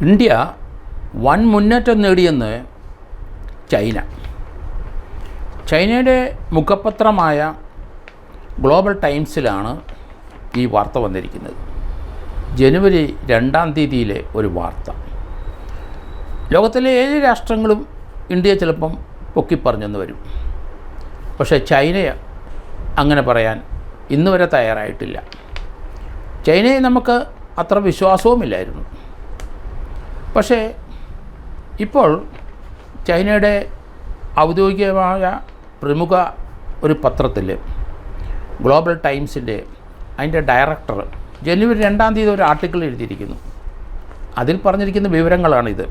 India വൻ മുന്നേറ്റം നേടിയെന്ന് ചൈനയുടെ മുഖപത്രമായ ഗ്ലോബൽ ടൈംസിലാണ് ഈ വാർത്ത വന്നിരിക്കുന്നത്. ജനുവരി 2-ാം തീയതിയിലെ ഒരു വാർത്ത. ലോകത്തിലെ 7 രാഷ്ട്രങ്ങളും ഇന്ത്യയെ ചിലപ്പം പൊക്കിപ്പറഞ്ഞെന്ന് വരും. പക്ഷേ ചൈനയെ അങ്ങനെ പറയാൻ ഇന്നുവരെ തയ്യാറായിട്ടില്ല. ചൈനയെ നമുക്ക് അത്ര വിശ്വാസവുമില്ലായിരുന്നു. പക്ഷേ ഇപ്പോൾ ചൈനയുടെ ഔദ്യോഗികമായ പ്രമുഖ ഒരു പത്രത്തിൽ ഗ്ലോബൽ ടൈംസിൻ്റെ അതിൻ്റെ ഡയറക്ടർ ജനുവരി 2-ാം തീയതി ഒരു ആർട്ടിക്കിൾ എഴുതിയിരിക്കുന്നു. അതിൽ പറഞ്ഞിരിക്കുന്ന വിവരങ്ങളാണിത്.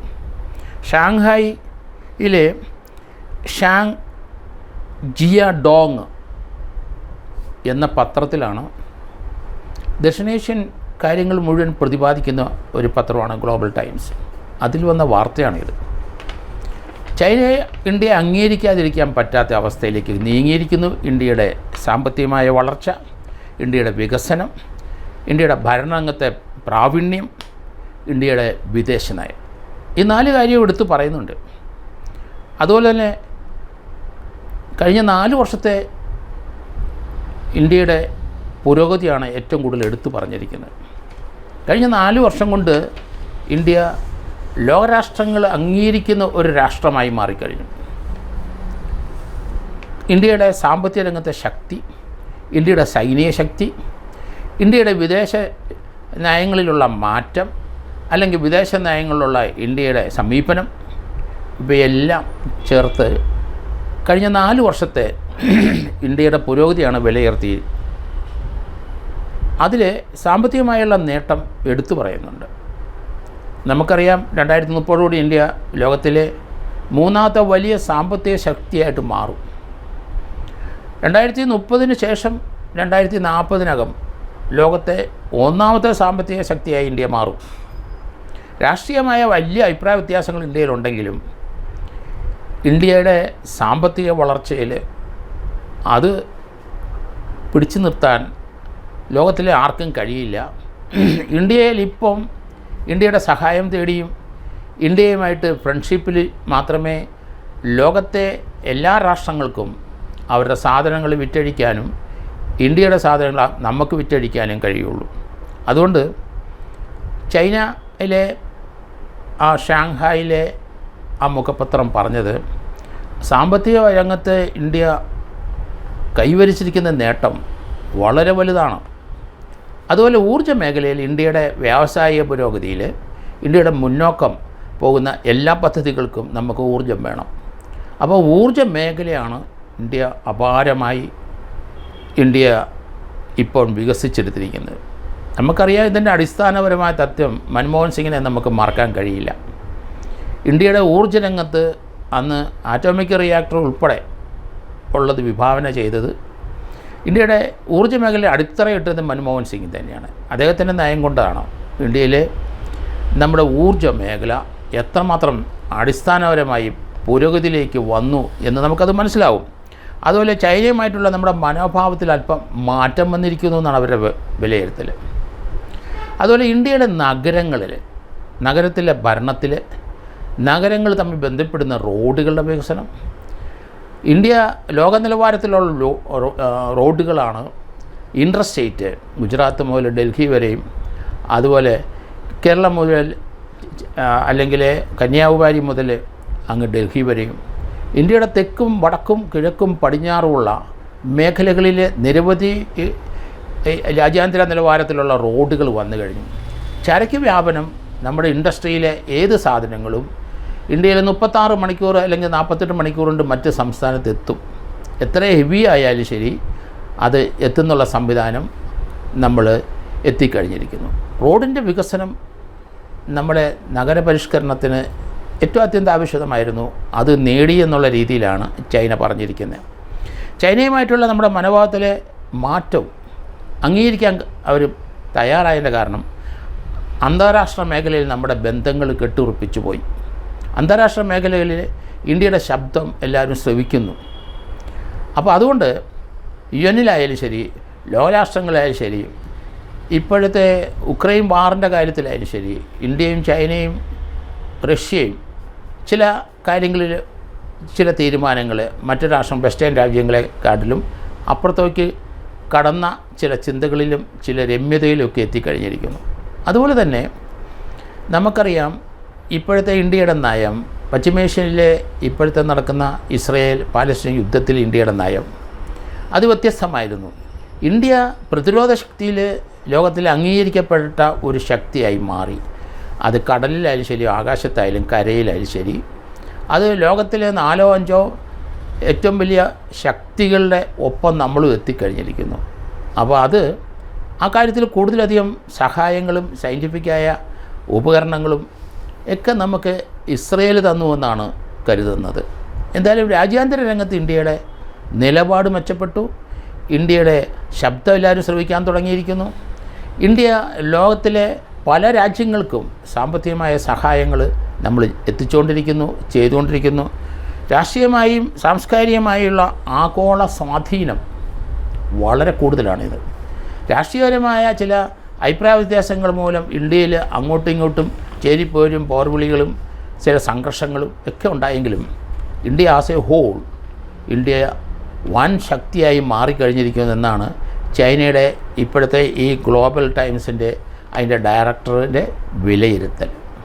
ഷാങ്ഹായിലെ ഷാങ് ജിയാഡോങ് എന്ന പത്രത്തിലാണ്, ദക്ഷിണേഷ്യൻ കാര്യങ്ങൾ മുഴുവൻ പ്രതിപാദിക്കുന്ന ഒരു പത്രമാണ് ഗ്ലോബൽ ടൈംസ്. അതിൽ വന്ന വാർത്തയാണിത്. ചൈനയെ ഇന്ത്യയെ അംഗീകരിക്കാതിരിക്കാൻ പറ്റാത്ത അവസ്ഥയിലേക്ക് നീങ്ങിയിരിക്കുന്നു. ഇന്ത്യയുടെ സാമ്പത്തികമായ വളർച്ച, ഇന്ത്യയുടെ വികസനം, ഇന്ത്യയുടെ ഭരണരംഗത്തെ പ്രാവീണ്യം, ഇന്ത്യയുടെ വിദേശ നയം, ഈ 4 കാര്യവും എടുത്ത് പറയുന്നുണ്ട്. അതുപോലെ തന്നെ കഴിഞ്ഞ 4 വർഷത്തെ ഇന്ത്യയുടെ പുരോഗതിയാണ് ഏറ്റവും കൂടുതൽ എടുത്തു പറഞ്ഞിരിക്കുന്നത്. കഴിഞ്ഞ 4 വർഷം കൊണ്ട് ഇന്ത്യ ലോകരാഷ്ട്രങ്ങൾ അംഗീകരിക്കുന്ന ഒരു രാഷ്ട്രമായി മാറിക്കഴിഞ്ഞു. ഇന്ത്യയുടെ സാമ്പത്തിക രംഗത്തെ ശക്തി, ഇന്ത്യയുടെ സൈനിക ശക്തി, ഇന്ത്യയുടെ വിദേശ നയങ്ങളിലുള്ള മാറ്റം, അല്ലെങ്കിൽ വിദേശ നയങ്ങളിലുള്ള ഇന്ത്യയുടെ സമീപനം, ഇവയെല്ലാം ചേർത്ത് കഴിഞ്ഞ 4 വർഷത്തെ ഇന്ത്യയുടെ പുരോഗതിയാണ് വിലയിരുത്തി. അതിൽ സാമ്പത്തികമായുള്ള നേട്ടം എടുത്തു പറയുന്നുണ്ട്. നമുക്കറിയാം, 2030 ഇന്ത്യ ലോകത്തിലെ 3ാമത്തെ വലിയ സാമ്പത്തിക ശക്തിയായിട്ട് മാറും. 2030 ശേഷം 2040 ലോകത്തെ 1ാമത്തെ സാമ്പത്തിക ശക്തിയായി ഇന്ത്യ മാറും. രാഷ്ട്രീയമായ വലിയ അഭിപ്രായ വ്യത്യാസങ്ങൾ ഇന്ത്യയിലുണ്ടെങ്കിലും ഇന്ത്യയുടെ സാമ്പത്തിക വളർച്ചയിൽ അത് പിടിച്ചു നിർത്താൻ ലോകത്തിലെ ആർക്കും കഴിയില്ല. ഇന്ത്യയിൽ ഇപ്പം ഇന്ത്യയുടെ സഹായം തേടിയും ഇന്ത്യയുമായിട്ട് ഫ്രണ്ട്ഷിപ്പിൽ മാത്രമേ ലോകത്തെ എല്ലാ രാഷ്ട്രങ്ങൾക്കും അവരുടെ സാധനങ്ങൾ വിറ്റഴിക്കാനും ഇന്ത്യയുടെ സാധനങ്ങൾ നമുക്ക് വിറ്റഴിക്കാനും കഴിയുള്ളൂ. അതുകൊണ്ട് ചൈനയിലെ ആ ഷാങ്ഹായിലെ ആ മുഖപത്രം പറഞ്ഞത്, സാമ്പത്തിക രംഗത്ത് ഇന്ത്യ കൈവരിച്ചിരിക്കുന്ന നേട്ടം വളരെ വലുതാണ്. അതുപോലെ ഊർജ്ജ മേഖലയിൽ ഇന്ത്യയുടെ വ്യാവസായിക പുരോഗതിയിൽ ഇന്ത്യയുടെ മുന്നോക്കം പോകുന്ന എല്ലാ പദ്ധതികൾക്കും നമുക്ക് ഊർജ്ജം വേണം. അപ്പോൾ ഊർജ്ജ മേഖലയാണ് ഇന്ത്യ അപാരമായി ഇപ്പോൾ വികസിച്ചെടുത്തിരിക്കുന്നത്. നമുക്കറിയാം, ഇതിൻ്റെ അടിസ്ഥാനപരമായ തത്വം മൻമോഹൻ സിംഗിനെ നമുക്ക് മറക്കാൻ കഴിയില്ല. ഇന്ത്യയുടെ ഊർജ്ജ രംഗത്ത് അന്ന് ആറ്റോമിക് റിയാക്ടർ ഉൾപ്പെടെ ഉള്ളത് വിഭാവന ചെയ്തത്, ഇന്ത്യയുടെ ഊർജ്ജ മേഖലയിൽ അടിത്തറയിട്ടത് മൻമോഹൻ സിംഗ് തന്നെയാണ്. അദ്ദേഹത്തിൻ്റെ നയം കൊണ്ടാണ് ഇന്ത്യയിലെ നമ്മുടെ ഊർജ്ജ മേഖല എത്രമാത്രം അടിസ്ഥാനപരമായി പുരോഗതിയിലേക്ക് വന്നു എന്ന് നമുക്കത് മനസ്സിലാവും. അതുപോലെ ചൈനയുമായിട്ടുള്ള നമ്മുടെ മനോഭാവത്തിൽ അല്പം മാറ്റം വന്നിരിക്കുന്നു എന്നാണ് അവരുടെ വിലയിരുത്തൽ. അതുപോലെ ഇന്ത്യയുടെ നഗരത്തിലെ ഭരണത്തിൽ നഗരങ്ങൾ തമ്മിൽ ബന്ധപ്പെടുന്ന റോഡുകളുടെ വികസനം, ഇന്ത്യ ലോക നിലവാരത്തിലുള്ള റോഡുകളാണ് ഇൻ്റർസ്റ്റേറ്റ്, ഗുജറാത്ത് മുതൽ ഡൽഹി വരെയും, അതുപോലെ കേരളം മുതൽ അല്ലെങ്കിൽ കന്യാകുമാരി മുതൽ അങ്ങ് ഡൽഹി വരെയും, ഇന്ത്യയുടെ തെക്കും വടക്കും കിഴക്കും പടിഞ്ഞാറുമുള്ള മേഖലകളിൽ നിരവധി രാജ്യാന്തര നിലവാരത്തിലുള്ള റോഡുകൾ വന്നു കഴിഞ്ഞു. ചരക്ക് വ്യാപനം, നമ്മുടെ ഇൻഡസ്ട്രിയിലെ ഏത് സാധനങ്ങളും ഇന്ത്യയിൽ 36 മണിക്കൂർ അല്ലെങ്കിൽ 48 മണിക്കൂർ കൊണ്ട് മറ്റ് സംസ്ഥാനത്ത് എത്തും. എത്ര ഹെവി ആയാലും ശരി, അത് എത്തുന്നുള്ള സംവിധാനം നമ്മൾ എത്തിക്കഴിഞ്ഞിരിക്കുന്നു. റോഡിൻ്റെ വികസനം നമ്മുടെ നഗരപരിഷ്കരണത്തിന് ഏറ്റവും അത്യന്താപേക്ഷിതമായിരുന്നു. അത് നേടി എന്നുള്ള രീതിയിലാണ് ചൈന പറഞ്ഞിരിക്കുന്നത്. ചൈനയുമായിട്ടുള്ള നമ്മുടെ മനോഭാവത്തിലെ മാറ്റവും അംഗീകരിക്കാൻ അവർ തയ്യാറായതിൻ്റെ കാരണം, അന്താരാഷ്ട്ര മേഖലയിൽ നമ്മുടെ ബന്ധങ്ങൾ കെട്ടുറപ്പിച്ചു പോയി. അന്താരാഷ്ട്ര മേഖലകളിൽ ഇന്ത്യയുടെ ശബ്ദം എല്ലാവരും ശ്രവിക്കുന്നു. അപ്പോൾ അതുകൊണ്ട് യുഎന്നിലായാലും ശരി, ലോകരാഷ്ട്രങ്ങളായാലും ശരി, ഇപ്പോഴത്തെ ഉക്രൈൻ വാറിൻ്റെ കാര്യത്തിലായാലും ശരി, ഇന്ത്യയും ചൈനയും റഷ്യയും ചില കാര്യങ്ങളിൽ ചില തീരുമാനങ്ങൾ മറ്റു രാഷ്ട്രം വെസ്റ്റേൺ രാജ്യങ്ങളെക്കാട്ടിലും അപ്പുറത്തേക്ക് കടന്ന ചില ചിന്തകളിലും ചില രമ്യതയിലുമൊക്കെ എത്തിക്കഴിഞ്ഞിരിക്കുന്നു. അതുപോലെ തന്നെ നമുക്കറിയാം ഇപ്പോഴത്തെ ഇന്ത്യയുടെ നയം, പശ്ചിമേഷ്യയിലെ ഇപ്പോഴത്തെ നടക്കുന്ന ഇസ്രയേൽ പാലസ്തീൻ യുദ്ധത്തിൽ ഇന്ത്യയുടെ നയം അത് വ്യത്യസ്തമായിരുന്നു. ഇന്ത്യ പ്രതിരോധ ശക്തിയിൽ ലോകത്തിൽ അംഗീകരിക്കപ്പെട്ട ഒരു ശക്തിയായി മാറി. അത് കടലിലായാലും ശരി, ആകാശത്തായാലും കരയിലായാലും ശരി. അത് ലോകത്തിലെ 4 or 5 ഏറ്റവും വലിയ ശക്തികളുടെ ഒപ്പം നമ്മളും എത്തിക്കഴിഞ്ഞിരിക്കുന്നു. അപ്പോൾ അത് ആ കാര്യത്തിൽ കൂടുതലധികം സഹായങ്ങളും സയൻറ്റിഫിക്കായ ഉപകരണങ്ങളും ഒക്കെ നമുക്ക് ഇസ്രയേൽ തന്നുവെന്നാണ് കരുതുന്നത്. എന്തായാലും രാജ്യാന്തര രംഗത്ത് ഇന്ത്യയുടെ നിലപാട് മെച്ചപ്പെട്ടു. ഇന്ത്യയുടെ ശബ്ദം എല്ലാവരും ശ്രവിക്കാൻ തുടങ്ങിയിരിക്കുന്നു. ഇന്ത്യ ലോകത്തിലെ പല രാജ്യങ്ങൾക്കും സാമ്പത്തികമായ സഹായങ്ങൾ നമ്മൾ എത്തിച്ചുകൊണ്ടിരിക്കുന്നു, ചെയ്തുകൊണ്ടിരിക്കുന്നു. രാഷ്ട്രീയമായും സാംസ്കാരികമായുള്ള ആഗോള സ്വാധീനം വളരെ കൂടുതലാണിത്. രാഷ്ട്രീയപരമായ ചില അഭിപ്രായ വ്യത്യാസങ്ങൾ മൂലം ഇന്ത്യയിൽ അങ്ങോട്ടും ഇങ്ങോട്ടും ചേരിപ്പോരും പോർവിളികളും ചില സംഘർഷങ്ങളും ഒക്കെ ഉണ്ടായെങ്കിലും India as a whole India വൻ ശക്തിയായി മാറിക്കഴിഞ്ഞിരിക്കുന്നതെന്നാണ് ചൈനയുടെ ഇപ്പോഴത്തെ ഈ ഗ്ലോബൽ ടൈംസിൻ്റെ അതിൻ്റെ ഡയറക്ടറിൻ്റെ വിലയിരുത്തൽ.